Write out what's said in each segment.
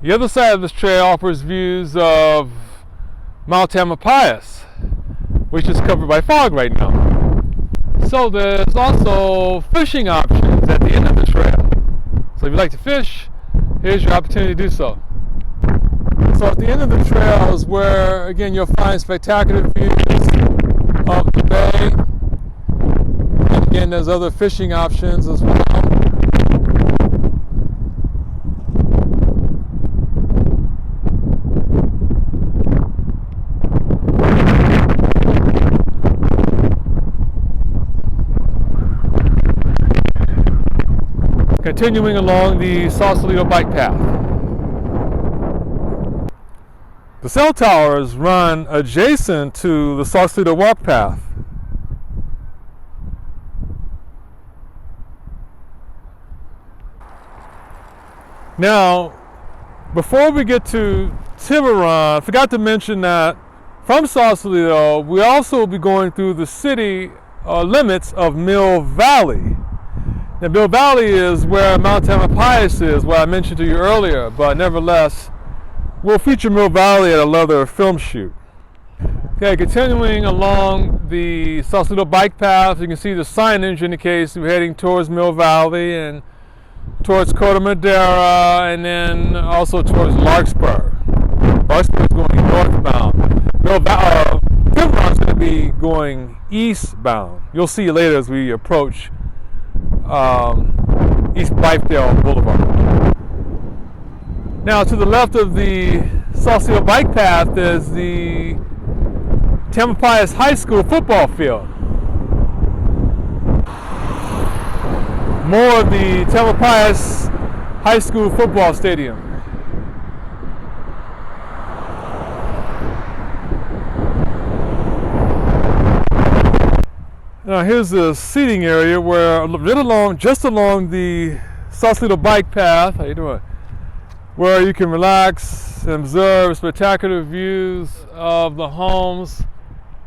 The other side of this trail offers views of Mount Tamalpais, which is covered by fog right now. So there's also fishing options at the end of the trail. So if you like to fish, here's your opportunity to do so. So at the end of the trail is where, again, you'll find spectacular views of the bay. And again, there's other fishing options as well. Continuing along the Sausalito bike path. The cell towers run adjacent to the Sausalito walk path. Now, before we get to Tiburon, I forgot to mention that from Sausalito, we also will be going through the city limits of Mill Valley. Now, Mill Valley is where Mount Tamalpais is, what I mentioned to you earlier, but nevertheless, we'll feature Mill Valley at a later film shoot. Okay, continuing along the Sausalito bike path, you can see the signage indicates we're heading towards Mill Valley and towards Corte Madera, and then also towards Larkspur. Larkspur is going northbound. Tiburon is going to be going eastbound. You'll see later as we approach East Blithedale Boulevard. Now, to the left of the Sausalito bike path is the Tamalpais High School football field. More of the Tamalpais High School football stadium. Now here's the seating area where just along the Sausalito bike path, how you doing? Where you can relax and observe spectacular views of the homes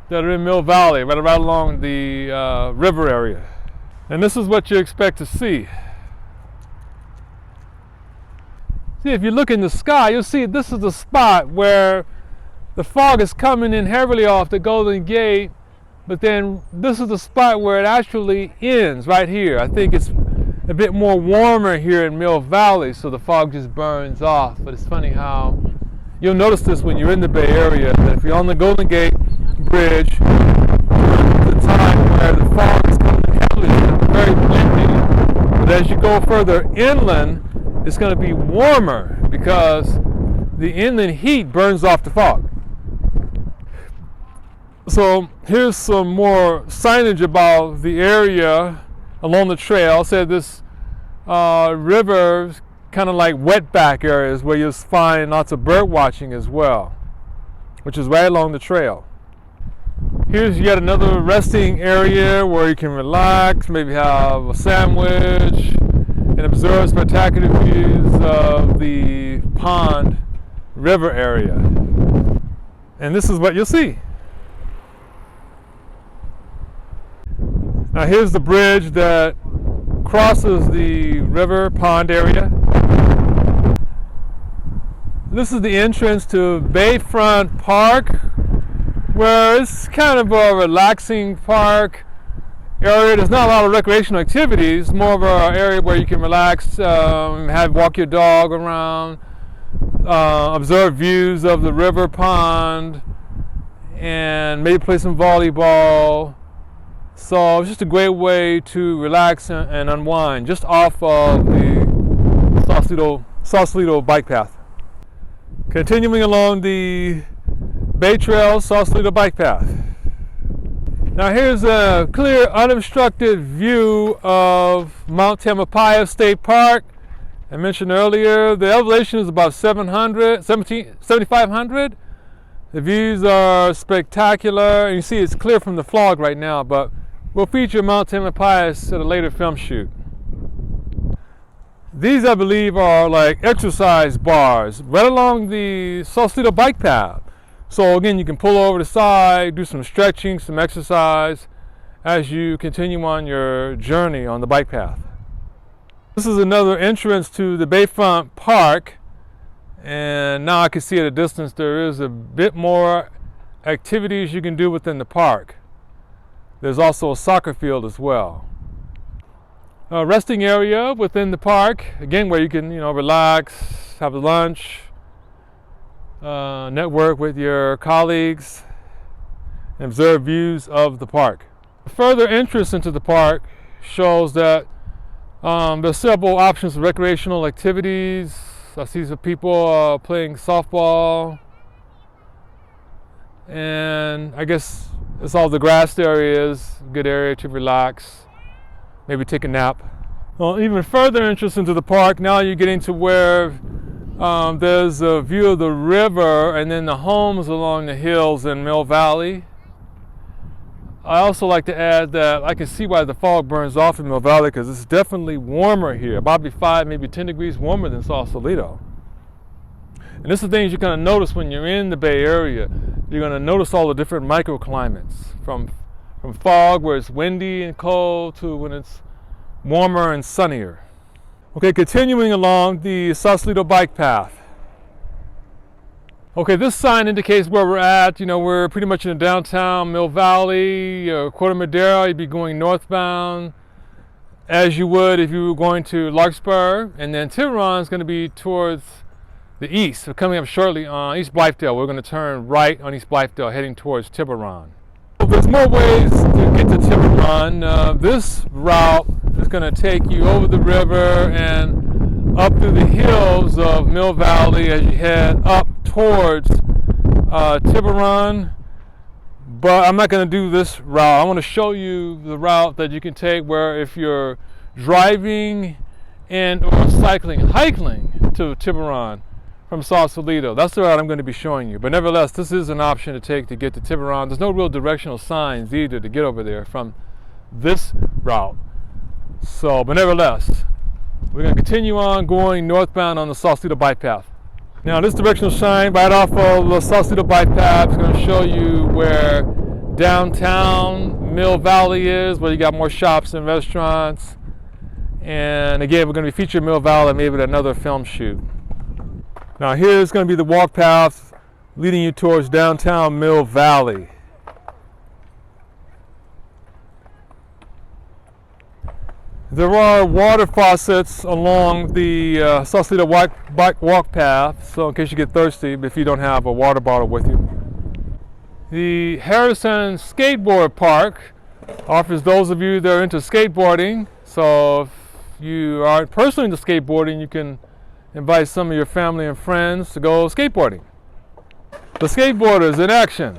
that are in Mill Valley, right along the river area. And this is what you expect to see. See, if you look in the sky, you'll see this is the spot where the fog is coming in heavily off the Golden Gate, but then this is the spot where it actually ends, right here. I think it's a bit more warmer here in Mill Valley, so the fog just burns off. But it's funny how you'll notice this when you're in the Bay Area, that if you're on the Golden Gate Bridge, the time where the fog is coming heavily, it's going to be very windy. But as you go further inland, it's going to be warmer because the inland heat burns off the fog. So here's some more signage about the area along the trail. Said this river is kind of like wetback areas where you'll find lots of bird watching as well, which is right along the trail. Here's yet another resting area where you can relax, maybe have a sandwich, and observe spectacular views of the pond river area. And this is what you'll see. Now here's the bridge that crosses the river pond area. This is the entrance to Bayfront Park, where it's kind of a relaxing park area. There's not a lot of recreational activities, more of an area where you can relax, walk your dog around, observe views of the river pond, and maybe play some volleyball. So it's just a great way to relax and unwind just off of the Sausalito bike path. Continuing along the Bay Trail Sausalito bike path. Now here's a clear, unobstructed view of Mount Tamalpais State Park. I mentioned earlier the elevation is about 7,500. The views are spectacular. You see it's clear from the fog right now, but we'll feature Mount Tamalpais at a later film shoot. These, I believe, are like exercise bars right along the Sausalito bike path. So again, you can pull over the side, do some stretching, some exercise as you continue on your journey on the bike path. This is another entrance to the Bayfront Park, And now I can see at a distance there is a bit more activities you can do within the park. There's also a soccer field as well. A resting area within the park, again, where you can, relax, have lunch, network with your colleagues, and observe views of the park. Further interest into the park shows that there's several options for recreational activities. I see some people playing softball, and I guess it's all the grassed areas, good area to relax, maybe take a nap. Well, even further interest into the park, now you're getting to where there's a view of the river and then the homes along the hills in Mill Valley. I also like to add that I can see why the fog burns off in Mill Valley, because it's definitely warmer here, probably 5, maybe 10 degrees warmer than Sausalito. And this is the things you kind of notice when you're in the Bay Area. You're going to notice all the different microclimates, from fog where it's windy and cold to when it's warmer and sunnier. Okay, continuing along the Sausalito bike path. Okay, this sign indicates where we're at. We're pretty much in the downtown Mill Valley, Corte Madera. You'd be going northbound as you would if you were going to Larkspur. And then Tiburon is going to be towards the east. So coming up shortly on East Blythedale, we're going to turn right on East Blythedale, heading towards Tiburon. There's more ways to get to Tiburon. This route is going to take you over the river and up through the hills of Mill Valley as you head up towards Tiburon. But I'm not going to do this route. I want to show you the route that you can take where if you're driving and or hiking to Tiburon from Sausalito. That's the route I'm going to be showing you. But nevertheless, this is an option to take to get to Tiburon. There's no real directional signs either to get over there from this route. But nevertheless, we're going to continue on going northbound on the Sausalito bike path. Now this directional sign right off of the Sausalito bike path is going to show you where downtown Mill Valley is, where you got more shops and restaurants. And again, we're going to be featuring Mill Valley maybe with another film shoot. Now here's going to be the walk path leading you towards downtown Mill Valley. There are water faucets along the Sausalito walk path, so in case you get thirsty, if you don't have a water bottle with you. The Harrison Skateboard Park offers those of you that are into skateboarding. So if you aren't personally into skateboarding, you can invite some of your family and friends to go skateboarding. The skateboarders in action.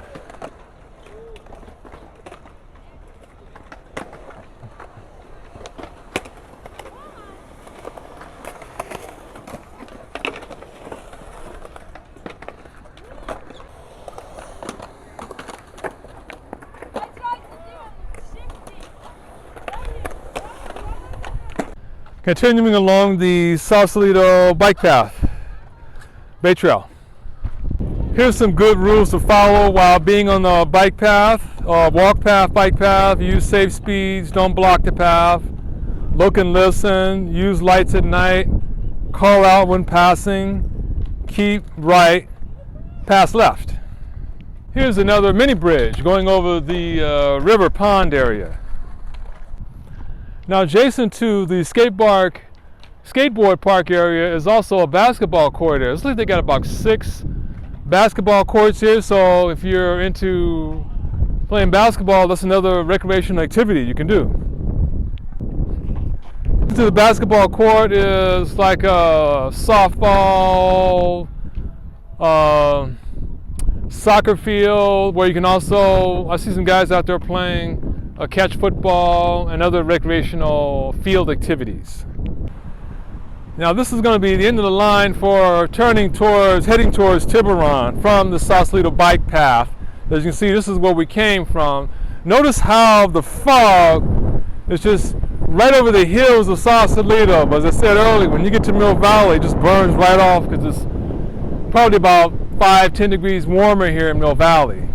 Continuing along the Sausalito bike path, Bay Trail. Here's some good rules to follow while being on the bike path, walk path, bike path. Use safe speeds, don't block the path. Look and listen, use lights at night, call out when passing, keep right, pass left. Here's another mini bridge going over the river pond area. Now adjacent to the skateboard park area is also a basketball court area. Looks like they got about 6 basketball courts here, so if you're into playing basketball, that's another recreational activity you can do. To the basketball court is like a softball, soccer field where you can also, I see some guys out there playing catch football and other recreational field activities. Now this is going to be the end of the line for heading towards Tiburon from the Sausalito bike path. As you can see, this is where we came from. Notice how the fog is just right over the hills of Sausalito. But as I said earlier, when you get to Mill Valley, it just burns right off because it's probably about 5-10 degrees warmer here in Mill Valley.